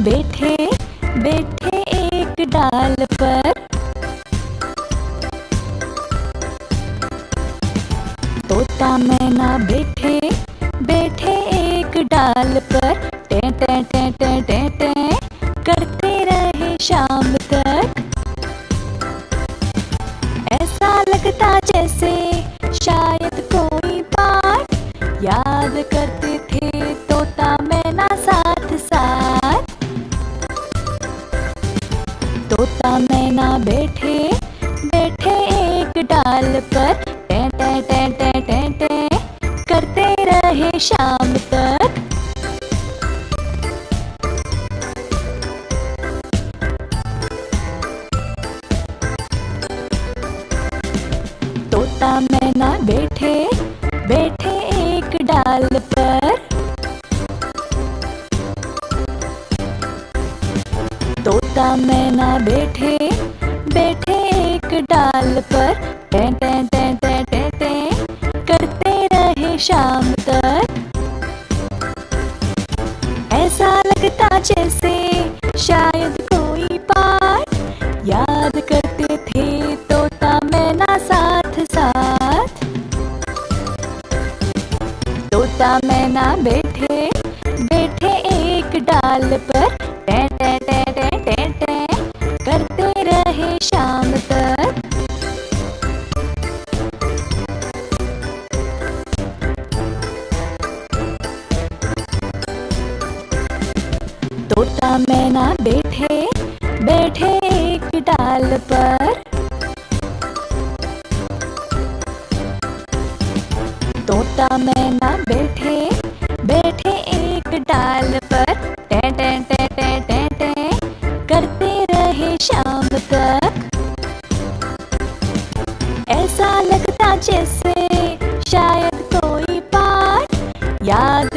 बैठे बैठे एक डाल पर, तोता मैना बैठे बैठे एक डाल पर, टें टें टें टें टें टें करते रहे शाम तक। ऐसा लगता जैसे शायद कोई पाठ याद करते थे तोता मैना साथ साथ। तोता मैना बैठे बैठे एक डाल पर, टें टें टें टें टें टें करते रहे शाम तक। तोता मैना बैठे बैठे एक डाल पर, तोता मैना बैठे बैठे एक डाल पर, टें टें टें टें टें टें करते रहे शाम तक। ऐसा लगता जैसे शायद कोई पाठ याद करते थे तोता मैना साथ साथ। तोता मैना बैठे बैठे एक डाल पर, टें टें टें टें टें टें करते रहे शाम तक। तोता मैना बैठे बैठे एक डाल पर, तोता मैना बैठे बैठे एक डाल पर, टें टें टें टें टें टें करते रहे शाम तक। ऐसा लगता जैसे शायद कोई पाठ याद